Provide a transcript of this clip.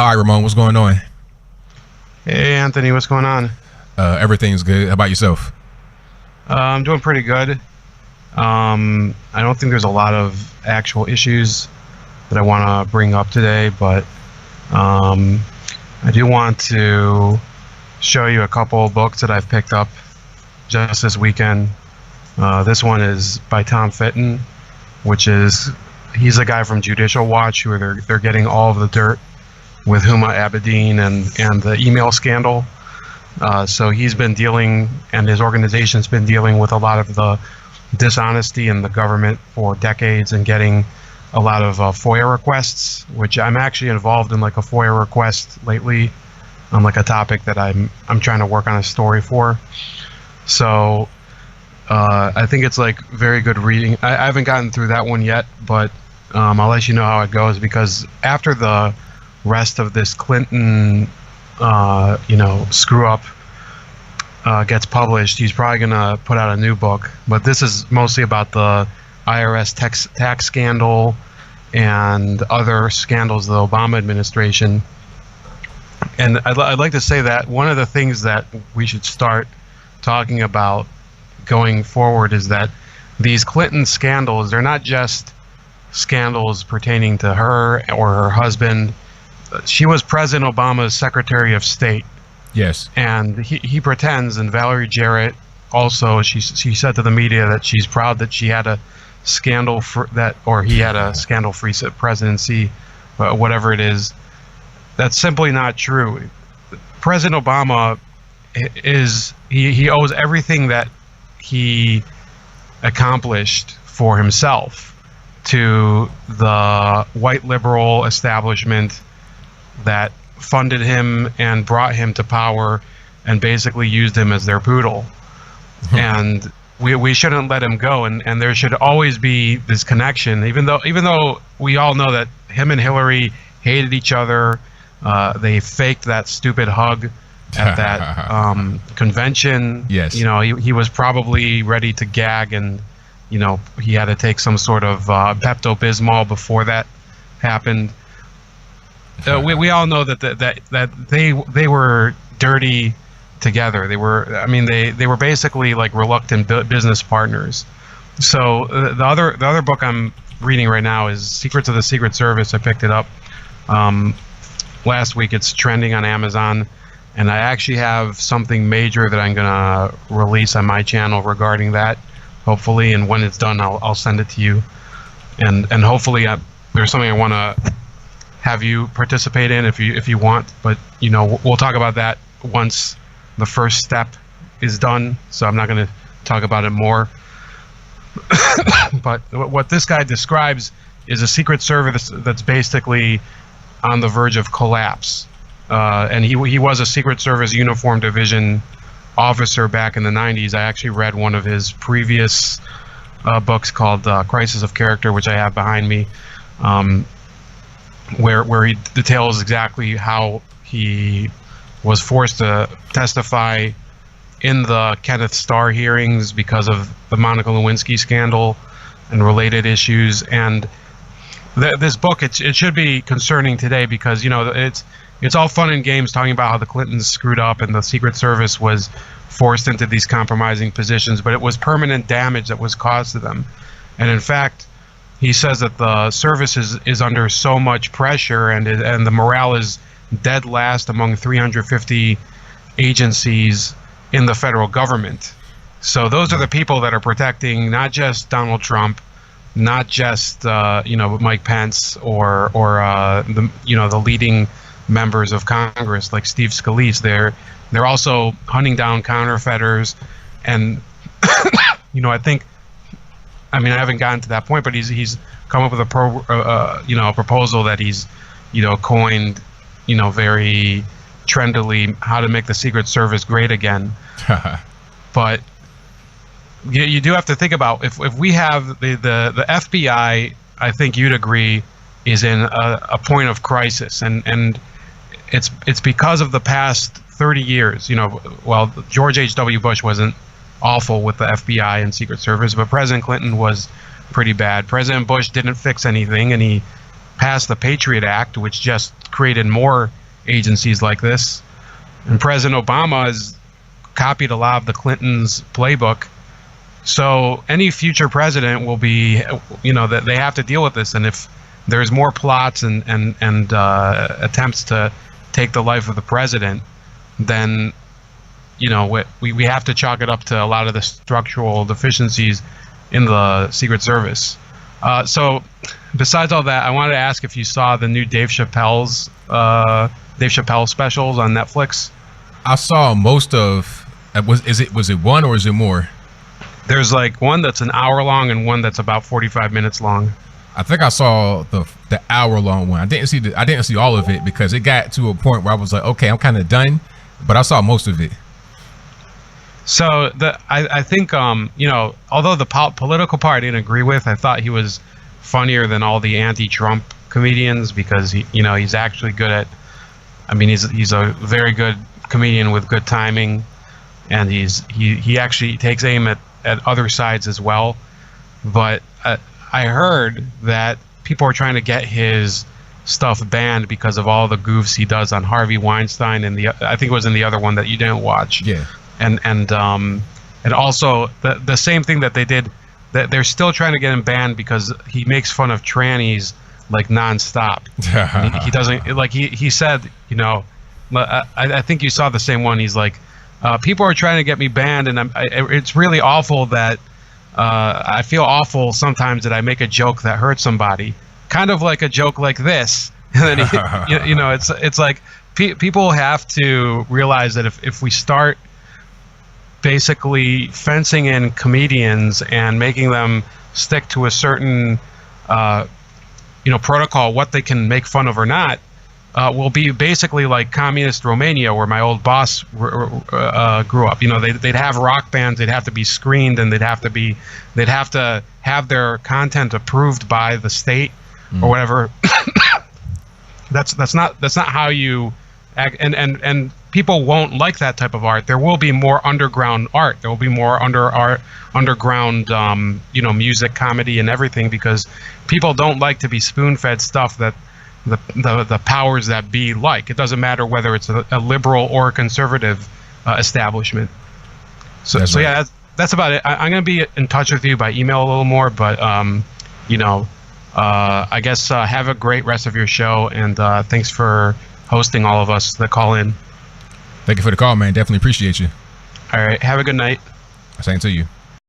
All right, Ramon, what's going on? Hey, Anthony, what's going on? Everything's good. How about yourself? I'm doing pretty good. I don't think there's a lot of actual issues that I want to bring up today, but I do want to show you a couple books that I've picked up just this weekend. This one is by Tom Fitton, he's a guy from Judicial Watch, who they're getting all of the dirt with Huma Abedin and the email scandal. So he's been dealing, and his organization's been dealing with a lot of the dishonesty in the government for decades and getting a lot of FOIA requests, which I'm actually involved in, like a FOIA request lately on like a topic that I'm trying to work on a story for. So I think it's like very good reading. I haven't gotten through that one yet, but I'll let you know how it goes, because after the rest of this Clinton screw up gets published, he's probably gonna put out a new book. But this is mostly about the IRS tax scandal and other scandals of the Obama administration. And I'd like to say that one of the things that we should start talking about going forward is that these Clinton scandals, they're not just scandals pertaining to her or her husband. She was President Obama's Secretary of State. Yes. And he pretends, and Valerie Jarrett also, she said to the media that she's proud that she had a scandal he had a scandal-free presidency, whatever it is. That's simply not true. President Obama he owes everything that he accomplished for himself to the white liberal establishment that funded him and brought him to power and basically used him as their poodle. And we shouldn't let him go, and there should always be this connection, even though we all know that him and Hillary hated each other. They faked that stupid hug at that convention. Yes. He was probably ready to gag, and he had to take some sort of Pepto-Bismol before that happened. We all know that they were dirty together. They were basically like reluctant business partners. So the other book I'm reading right now is Secrets of the Secret Service. I picked it up last week. It's trending on Amazon, and I actually have something major that I'm gonna release on my channel regarding that, hopefully. And when it's done, I'll send it to you, and hopefully there's something I want to have you participate in if you want, but we'll talk about that once the first step is done, so I'm not going to talk about it more. But what this guy describes is a Secret Service that's basically on the verge of collapse, and he was a Secret Service Uniform Division officer back in the 90s. I actually read one of his previous books called Crisis of Character, which I have behind me, where he details exactly how he was forced to testify in the Kenneth Starr hearings because of the Monica Lewinsky scandal and related issues. And this book, it should be concerning today, because it's all fun and games talking about how the Clintons screwed up and the Secret Service was forced into these compromising positions, but it was permanent damage that was caused to them. And in fact, he says that the service is under so much pressure, and the morale is dead last among 350 agencies in the federal government. So those are the people that are protecting not just Donald Trump, not just Mike Pence or the leading members of Congress like Steve Scalise. They're also hunting down counterfeiters, and I haven't gotten to that point, but he's come up with a proposal that he's coined very trendily, how to make the Secret Service great again. But you do have to think about, if we have the FBI, I think you'd agree, is in a point of crisis, and it's because of the past 30 years. Well, George H.W. Bush wasn't awful with the FBI and Secret Service, but President Clinton was pretty bad. President Bush didn't fix anything, and he passed the Patriot Act, which just created more agencies like this. And President Obama has copied a lot of the Clintons' playbook. So any future president will be, that they have to deal with this. And if there's more plots and attempts to take the life of the president, then we have to chalk it up to a lot of the structural deficiencies in the Secret Service. So besides all that, I wanted to ask if you saw the new Dave Chappelle specials on Netflix. I saw most of. Was it one or is it more? There's like one that's an hour long and one that's about 45 minutes long. I think I saw the hour long one. I didn't see all of it because it got to a point where I was like, okay, I'm kind of done, but I saw most of it. So I think although the political part I didn't agree with, I thought he was funnier than all the anti-Trump comedians because he's actually good at. I mean, he's a very good comedian with good timing, and he actually takes aim at other sides as well. But I heard that people are trying to get his stuff banned because of all the goofs he does on Harvey Weinstein and I think it was in the other one that you didn't watch. Yeah. And also the same thing that they did, that they're still trying to get him banned because he makes fun of trannies like nonstop. he doesn't, like he said, I think you saw the same one. He's like, people are trying to get me banned, and it's really awful that I feel awful sometimes that I make a joke that hurts somebody, kind of like a joke like this. And then it's like people have to realize that if we start basically fencing in comedians and making them stick to a certain protocol, what they can make fun of or not, will be basically like communist Romania, where my old boss grew up. They'd have rock bands, they'd have to be screened, and they'd have to have their content approved by the state or whatever. That's not how you act, and people won't like that type of art. There will be more underground art. There will be more underground music, comedy, and everything, because people don't like to be spoon-fed stuff that the powers that be like. It doesn't matter whether it's a liberal or a conservative establishment. So right. Yeah, that's about it. I'm going to be in touch with you by email a little more, but I guess have a great rest of your show, and thanks for hosting all of us that call in. Thank you for the call, man. Definitely appreciate you. All right, have a good night. Same to you.